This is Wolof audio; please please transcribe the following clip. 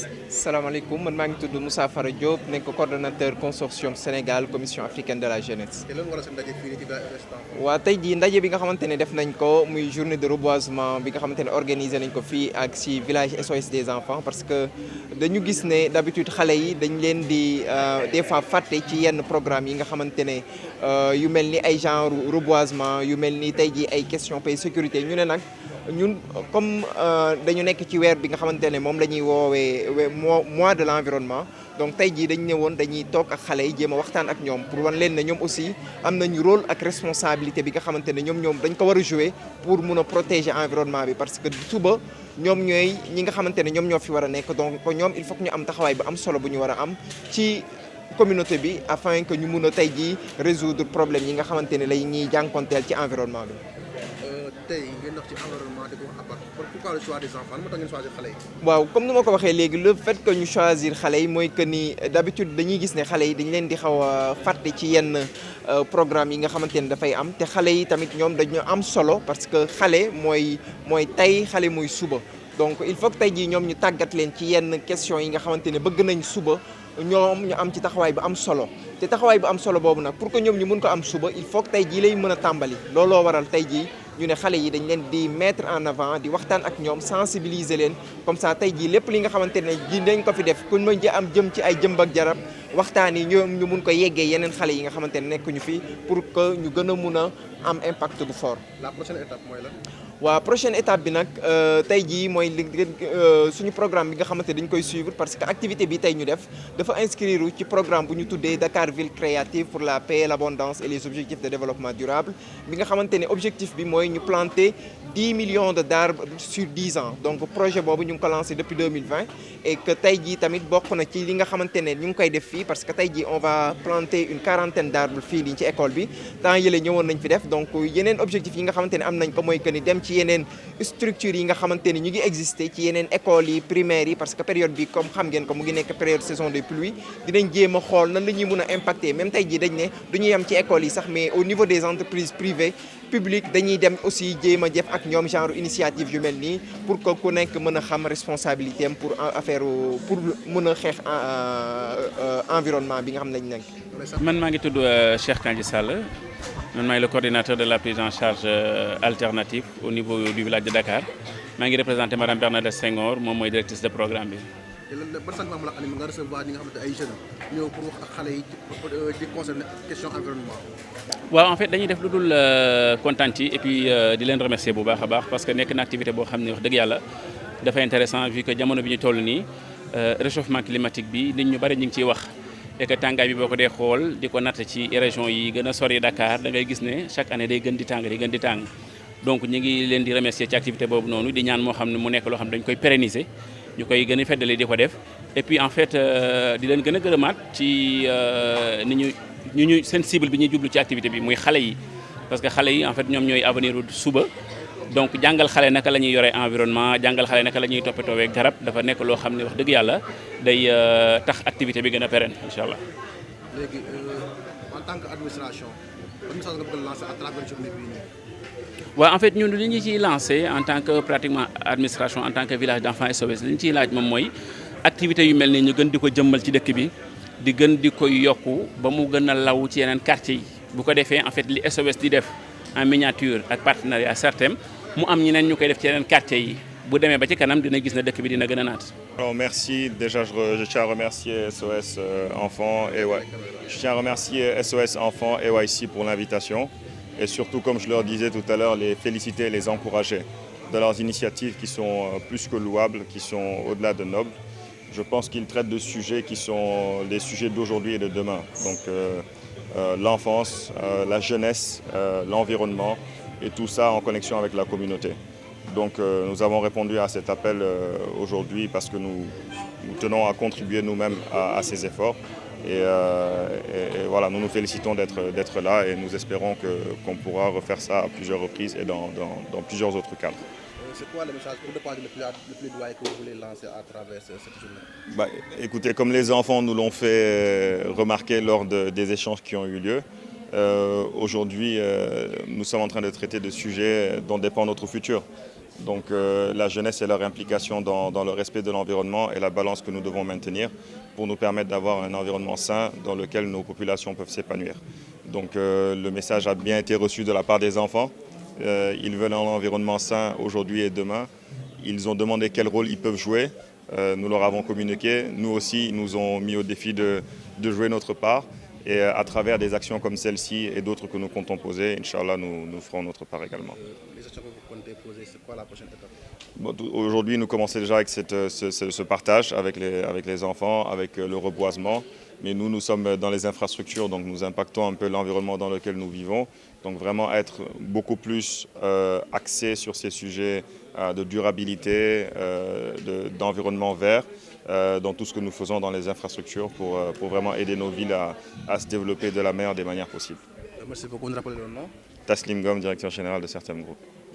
salaamaaleykum man maa ngi tudd Moussa Fara Diop nekk coordonnateur consortium Sénégal commission africaine de la jeunesse. te lan war a seen ndaje fii nii ci village d'enfants. waa tey jii ndaje bi nga xamante ne def nañ ko muy journée de reboisement bi nga xamante ne organisé nañ ko fii ak si village SOS des enfants parce que dañu gis ne d'habitude xale yi dañ leen di des fois fàtte ci yenn programme yi nga xamante ne yu mel ni ay genre reboisement yu mel ni tey jii ay question pay sécurité ñu ne nag. ñun comme dañu nekk ci weer bi nga xamante ne moom la ñuy woowee mois de l'environnement donc tey jii dañu ne woon dañuy toog ak xale yi jéem a waxtaan ak ñoom pour wan leen ne ñoom aussi am nañu rôle ak responsabilité bi nga xamante ne ñoom dañ ko war a jouer pour mun a protéger environnement bi parce que suba ñoom ñooy ñi nga xamante ne ñoom ñoo fi war a nekk donc ñoom il faut que ñu am taxawaay bu am solo bu ñu war a am ci communauté bi afin que ñu mun a tey jii résoudre problème yi nga xamante ne lay ñuy jànkonteel ci environnement bi. tey ngeen wax ci environnement di ko wax APAT pourquoi le choix des enfants moo tax ngeen choisir xale yi. waaw comme ni ma ko waxee léegi le fait que ñu choisir xale yi mooy que ni d'habitude dañuy gis ne xale yi dañ leen di xaw a fàtte ci yenn programme yi nga xamante ne dafay am te xale yi tamit ñoom dañu am solo parce que xale mooy tey xale mooy suba donc il faut que tey jii ñoom ñu tàggat leen ci yenn question yi nga xamante ne bëgg nañ suba ñoom ñu am ci taxawaay bu am solo te taxawaay bu am solo boobu nag pour que ñoom ñu mun ko am suba il faut que tey jii lay mën a tàmbali looloo waral tey jii ñu ne xale yi dañ leen di mettre en avant di waxtaan ak ñoom sensibiliser leen comme ça tey jii lépp li nga xamante ne ji dañ ko fi def ku mën ji am jëm ci ay jëmb ak jarab waxtaan yi ñoom ñu mun ko yeggee yeneen xale yi nga xamante ne nekkuñu fi pour que ñu gën a mun a am impact bu fort. La prochaine étape mooy lan. waaw prochaine étape bi nag tey jii mooy suñu programme bi nga xamante dañ koy suivre parce que activité bi tey ñu def dafa inscrire ci programme bu ñu tuddee Dakar ville créative pour la paix l'abondance et les objectifs de développement durable bi nga xamante ne objectif bi mooy ñu planter 10 millions d'arbres sur 10 ans donc projet boobu ñu ngi ko lancé depuis 2020 et que tey jii tamit bokk na ci li nga xamante ne ñu ngi koy def fii parce que tey jii on va planter une quarantaine d'arbres fii nii ci école bi temps yële ñëwoon nañ fi def donc yeneen objectif yi nga xamante ne am nañ ko mooy que ni dem ci yeneen structures yi nga xamante ni ñu ngi exister ci yeneen écoles yi primaires yi parce que période bi comme xam ngeen ko mu ngi nekk période saison des pluies dinañ jéem a xool nan la ñuy mën a impacter même tey jii dañ ne du ñu yem ci écoles yi sax mais au niveau des entreprises privées publiques dañuy dem aussi jéem a def ak ñoom genre initiative yu mel nii pour que ku nekk mën a xam responsabilité am pour affaire pour mën a xeex environnement bi nga xam ne lañ nekk. man maa ngi tudd Cheikh Kandji Sall man maay le coordinateur de la prise en charge alternative au niveau du village de Dakar maa ngi représenté madame Bernadette Senghor moom mooy directrice de programme bi. te lan ban sentiment la am nga recevoir ñi nga xamante ay jeunes ñëw pour wax ak xale yi di concerner question environnement. waaw en fait dañuy def lu dul kontaan ci et puis di leen remercier bu baax a baax parce que nekk na activité boo xam ne wax dëgg yàlla dafa intéressant vu que jamono bi ñu toll nii réchauffement climatique bi nit ñu bari ñu ngi ciy wax. et que tàngaay bi boo ko dee xool di ko natt ci région yi gën a sori Dakar da ngay gis ne chaque année day gën di tàng donc ñu ngi leen di remercier ci activité boobu noonu di ñaan moo xam ne mu nekk loo xam ne dañ koy pérenniser ñu koy gën a feddali di ko def et puis en fait di leen gën a gërëmaat ci ni ñu seen cible bi ñuy jublu ci activité bi muy xale yi parce que xale yi en fait ñoom ñooy avenir suba donc jàngal xale naka la ñuy yoree environnement jàngal xale naka la ñuy toppatoowee garab dafa nekk loo xam ne wax dëgg yàlla day tax activité bi gën a pérenne incha allah. léegi en tant que administration ban message nga bëgg a lancer à travers journée bii nii. waaw en fait ñun li ñu ciy lancé en tant que pratiquement administration en tant que village d'enfants SOS li ñu ciy laaj moom mooy activité yu mel nii ñu gën di ko jëmmal ci dëkk bi di gën di ko yokku ba mu gën a law ci yeneen quartier yi bu ko defee en fait li SOS di def en miniature ak partenariat certain mu am ñeneen ñu koy def ci yeneen quartier yi bu demee ba ci kanam dina gis ne dëkk bi dina gën a naat. Alors merci, déjà je tiens à remercier SOS Enfants et je tiens à remercier SOS Enfants et YC pour l'invitation et surtout comme je leur disais tout à l'heure les féliciter et les encourager de leurs initiatives qui sont plus que louables, qui sont au-delà de nobles. Je pense qu'ils traitent de sujets qui sont les sujets d'aujourd'hui et de demain. Donc l'enfance, la jeunesse, l'environnement et tout ça en connexion avec la communauté. Donc nous avons répondu à cet appel aujourd'hui parce que nous tenons à contribuer nous-mêmes à ces efforts et voilà, nous nous félicitons d'être là et nous espérons qu'on pourra refaire ça à plusieurs reprises et dans plusieurs autres cadres. C'est quoi le message pour dépasser le plaidoyer que vous voulez lancer à travers cette journée? Écoutez, comme les enfants nous l'ont fait remarquer lors des échanges qui ont eu lieu, aujourd'hui nous sommes en train de traiter de sujets dont dépend notre futur. Donc la jeunesse et leur implication dans le respect de l'environnement et la balance que nous devons maintenir pour nous permettre d'avoir un environnement sain dans lequel nos populations peuvent s'épanouir. Donc le message a bien été reçu de la part des enfants. Ils veulent un environnement sain aujourd'hui et demain. Ils ont demandé quel rôle ils peuvent jouer. Nous leur avons communiqué. Nous aussi, ils nous ont mis au défi de jouer notre part. Et à travers des actions comme celle-ci et d'autres que nous comptons poser, Inch'Allah, nous ferons notre part également. Les actions que vous comptez poser, c'est quoi la prochaine étape? Bon, aujourd'hui, nous commençons déjà avec ce partage avec les enfants, avec le reboisement. Mais nous sommes dans les infrastructures, donc nous impactons un peu l'environnement dans lequel nous vivons. Donc vraiment être beaucoup plus axé sur ces sujets de durabilité, d'environnement vert, dans tout ce que nous faisons dans les infrastructures pour vraiment aider nos villes à se développer de la meilleure des manières possibles. Merci beaucoup. On rappelle le nom. Taslim Gom, directeur général de Certem Group.